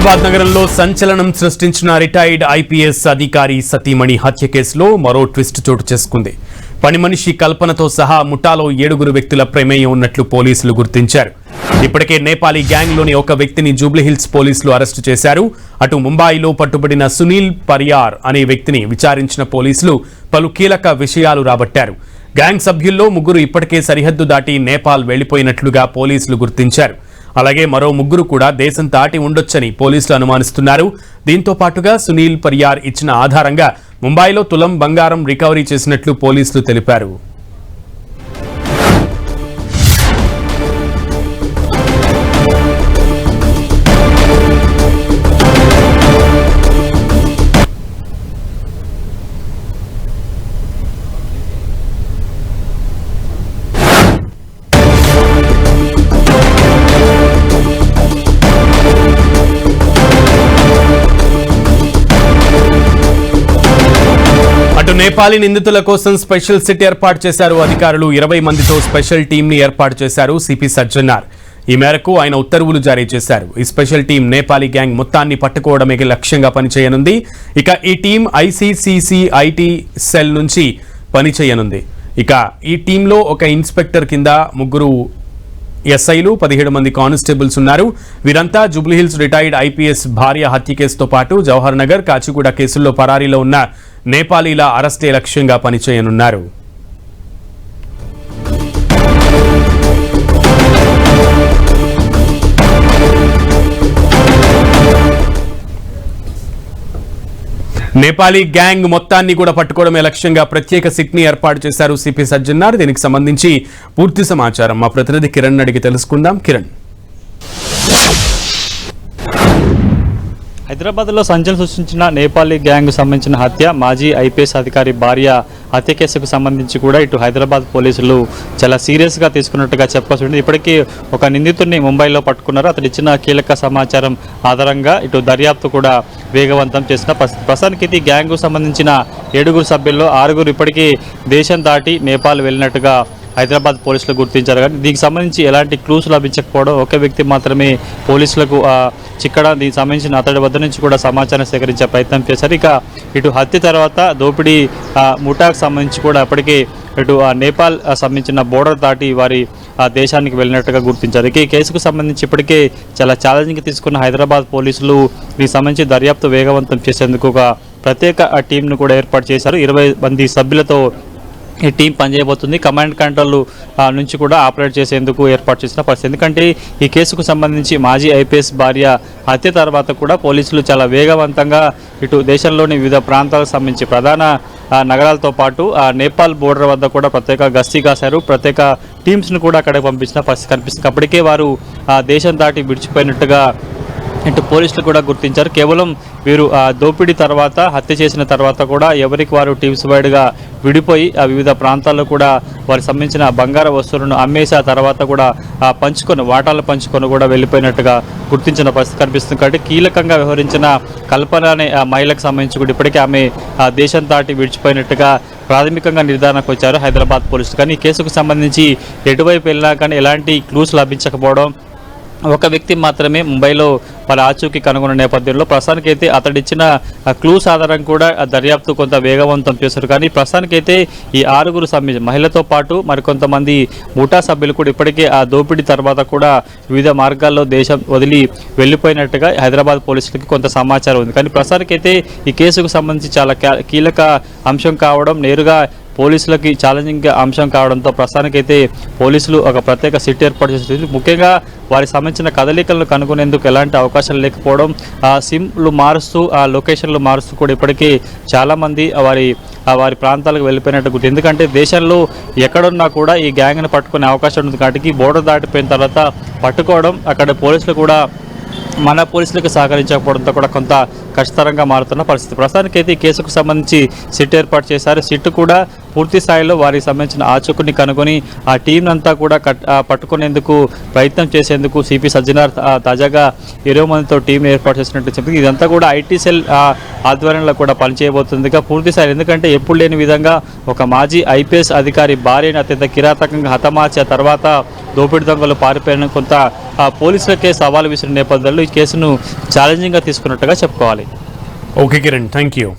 హైదరాబాద్ నగరంలో సంచలనం సృష్టించిన రిటైర్డ్ ఐపీఎస్ అధికారి సతీమణి హత్య కేసులో మరో ట్విస్ట్ చోటు చేసుకుంది. పని మనిషి కల్పనతో సహా ముఠాలో 7 వ్యక్తుల ప్రమేయం ఉన్నట్లు పోలీసులు గుర్తించారు. ఇప్పటికే నేపాలీ గ్యాంగ్లోని ఒక వ్యక్తిని జూబ్లీహిల్స్ పోలీసులు అరెస్టు చేశారు. అటు ముంబాయిలో పట్టుబడిన సునీల్ పరియార్ అనే వ్యక్తిని విచారించిన పోలీసులు పలు కీలక విషయాలు రాబట్టారు. గ్యాంగ్ సభ్యుల్లో 3 ఇప్పటికే సరిహద్దు దాటి నేపాల్ వెళ్లిపోయినట్లుగా పోలీసులు గుర్తించారు. అలాగే మరో 3 కూడా దేశం దాటి ఉండొచ్చని పోలీసులు అనుమానిస్తున్నారు. దీంతో పాటుగా సునీల్ పరియార్ ఇచ్చిన ఆధారంగా ముంబైలో తులం బంగారం రికవరీ చేసినట్లు పోలీసులు తెలిపారు. అటు నేపాలీ నిందితుల కోసం స్పెషల్ సిట్ ఏర్పాటు చేశారు అధికారులు. 20 మందితో స్పెషల్ టీం ని ఏర్పాటు చేశారు సిపి సజ్జనార్. ఈ మేరకు ఆయన ఉత్తర్వులు జారీ చేశారు. ఈ స్పెషల్ టీం నేపాలీ గ్యాంగ్ మొత్తాన్ని పట్టుకోవడమే లక్ష్యంగా పనిచేయనుంది. ఇక ఈ టీం ఐసీసీసీఐటీ సెల్ నుంచి పనిచేయనుంది. ఇక ఈ టీంలో ఒక ఇన్స్పెక్టర్ కింద 3 ఎస్ఐలు, 17 మంది కానిస్టేబుల్స్ ఉన్నారు. వీరంతా జూబ్లీహిల్స్ రిటైర్డ్ ఐపీఎస్ భార్య హత్య కేసుతో పాటు జవహర్ నగర్, కాచిగూడ కేసుల్లో పరారీలో ఉన్న నేపాలీల అరెస్టే లక్ష్యంగా పనిచేయనున్నారు. నేపాలీ గ్యాంగ్ మొత్తాన్ని కూడా పట్టుకోవడమే లక్ష్యంగా ప్రత్యేక సిట్ ని ఏర్పాటు చేశారు సిపి సజ్జనార్. దీనికి సంబంధించి పూర్తి సమాచారం మా ప్రతినిధి కిరణ్ అడిగి తెలుసుకుందాం. కిరణ్, హైదరాబాద్లో సంచలనం సృష్టించిన నేపాలీ గ్యాంగ్ సంబంధించిన హత్య, మాజీ ఐపీఎస్ అధికారి భార్య హత్య కేసుకు సంబంధించి కూడా ఇటు హైదరాబాద్ పోలీసులు చాలా సీరియస్గా తీసుకున్నట్టుగా చెప్పాల్సి ఉంటుంది. ఇప్పటికీ ఒక నిందితుడిని ముంబైలో పట్టుకున్నారు. అతడు ఇచ్చిన కీలక సమాచారం ఆధారంగా ఇటు దర్యాప్తు కూడా వేగవంతం చేసిన ప్రస్తుతానికి ఇది గ్యాంగ్కు సంబంధించిన 7 సభ్యుల్లో 6 ఇప్పటికీ దేశం దాటి నేపాల్ వెళ్ళినట్టుగా హైదరాబాద్ పోలీసులు గుర్తించారు. కానీ దీనికి సంబంధించి ఎలాంటి క్లూస్ లభించకపోవడం, ఒక వ్యక్తి మాత్రమే పోలీసులకు చిక్కడం, దీనికి సంబంధించిన అతడి వద్ద నుంచి కూడా సమాచారం సేకరించే ప్రయత్నం చేశారు. ఇక ఇటు హత్య తర్వాత దోపిడీ ముఠాకు సంబంధించి కూడా అప్పటికే ఇటు నేపాల్ సంబంధించిన బోర్డర్ దాటి వారి దేశానికి వెళ్ళినట్టుగా గుర్తించారు. ఈ కేసుకు సంబంధించి ఇప్పటికే చాలా ఛాలెంజింగ్ తీసుకున్న హైదరాబాద్ పోలీసులు దీనికి సంబంధించి దర్యాప్తు వేగవంతం చేసేందుకు ఒక ప్రత్యేక టీంను కూడా ఏర్పాటు చేశారు. 20 మంది సభ్యులతో ఈ టీం పనిచేయబోతుంది. కమాండ్ కంట్రోల్ నుంచి కూడా ఆపరేట్ చేసేందుకు ఏర్పాటు చేసిన పరిస్థితి. ఎందుకంటే ఈ కేసుకు సంబంధించి మాజీ ఐపీఎస్ భార్య హత్య తర్వాత కూడా పోలీసులు చాలా వేగవంతంగా ఇటు దేశంలోని వివిధ ప్రాంతాలకు సంబంధించి ప్రధాన నగరాలతో పాటు నేపాల్ బోర్డర్ వద్ద కూడా ప్రత్యేక గస్తీ కాశారు. ప్రత్యేక టీమ్స్ను కూడా అక్కడికి పంపించిన పరిస్థితి కనిపిస్తుంది. అప్పటికే వారు దేశం దాటి విడిచిపోయినట్టుగా ఇటు పోలీసులు కూడా గుర్తించారు. కేవలం వీరు దోపిడీ తర్వాత, హత్య చేసిన తర్వాత కూడా ఎవరికి వారు టీమ్స్ వైడ్గా విడిపోయి వివిధ ప్రాంతాల్లో కూడా వారికి సంబంధించిన బంగారు వస్తువులను అమ్మేసి ఆ తర్వాత కూడా వాటాలు పంచుకొని కూడా వెళ్ళిపోయినట్టుగా గుర్తించిన పరిస్థితి కనిపిస్తుంది. కాబట్టి కీలకంగా వ్యవహరించిన కల్పన అనే మహిళకు సంబంధించి కూడా ఇప్పటికే ఆమె దేశం దాటి విడిచిపోయినట్టుగా ప్రాథమికంగా నిర్ధారణకు వచ్చారు హైదరాబాద్ పోలీసులు. కానీ ఈ కేసుకు సంబంధించి ఎటువైపు వెళ్ళినా కానీ ఎలాంటి క్లూస్ లభించకపోవడం, ఒక వ్యక్తి మాత్రమే ముంబైలో వాళ్ళ ఆచూకీ కనుగొన్న నేపథ్యంలో ప్రస్తుతానికైతే అతడిచ్చిన క్లూస్ ఆధారం కూడా దర్యాప్తు కొంత వేగవంతం చేశారు. కానీ ప్రస్తుతానికైతే ఈ 6 సభ్యులు మహిళతో పాటు మరికొంతమంది ముఠా సభ్యులు కూడా ఇప్పటికే ఆ దోపిడీ తర్వాత కూడా వివిధ మార్గాల్లో దేశం వదిలి వెళ్ళిపోయినట్టుగా హైదరాబాద్ పోలీసులకి కొంత సమాచారం ఉంది. కానీ ప్రస్తుతానికైతే ఈ కేసుకు సంబంధించి చాలా కీలక అంశం కావడం, నేరుగా పోలీసులకి ఛాలెంజింగ్ అంశం కావడంతో ప్రస్తుతానికైతే పోలీసులు ఒక ప్రత్యేక సిట్ ఏర్పాటు చేస్తుంది. ముఖ్యంగా వారికి సంబంధించిన కదలికలను కనుగొనేందుకు ఎలాంటి అవకాశాలు లేకపోవడం, సిమ్లు మారుస్తూ లొకేషన్లు మారుస్తూ కూడా ఇప్పటికీ చాలామంది వారి ప్రాంతాలకు వెళ్ళిపోయినట్టు గుర్తు. ఎందుకంటే దేశంలో ఎక్కడున్నా కూడా ఈ గ్యాంగ్ని పట్టుకునే అవకాశం ఉంటుంది. కాబట్టి బోర్డర్ దాటిపోయిన తర్వాత పట్టుకోవడం, అక్కడ పోలీసులు కూడా మన పోలీసులకు సహకరించకపోవడంతో కూడా కొంత కష్టతరంగా మారుతున్న పరిస్థితి. ప్రస్తుతానికైతే ఈ కేసుకు సంబంధించి సిట్ ఏర్పాటు చేశారు. సిట్ కూడా పూర్తి స్థాయిలో వారికి సంబంధించిన ఆచూకుని కనుగొని ఆ టీం అంతా కూడా పట్టుకునేందుకు ప్రయత్నం చేసేందుకు సిపి సజ్జనార్ తాజాగా 20 మందితో టీం ఏర్పాటు చేసినట్టు చెప్పింది. ఇదంతా కూడా ఐటీ సెల్ ఆధ్వర్యంలో కూడా పనిచేయబోతుందిగా పూర్తి స్థాయి. ఎందుకంటే ఎప్పుడు లేని విధంగా ఒక మాజీ ఐపీఎస్ అధికారి భార్యను అత్యంత కిరాతకంగా హతమార్చి ఆ తర్వాత దోపిడీ దొంగలు పారిపోయిన కొంత పోలీసులకే సవాలు విసిరిన నేపథ్యంలో ఈ కేసును ఛాలెంజింగ్గా తీసుకున్నట్టుగా చెప్పుకోవాలి. Okay Kiran, thank you.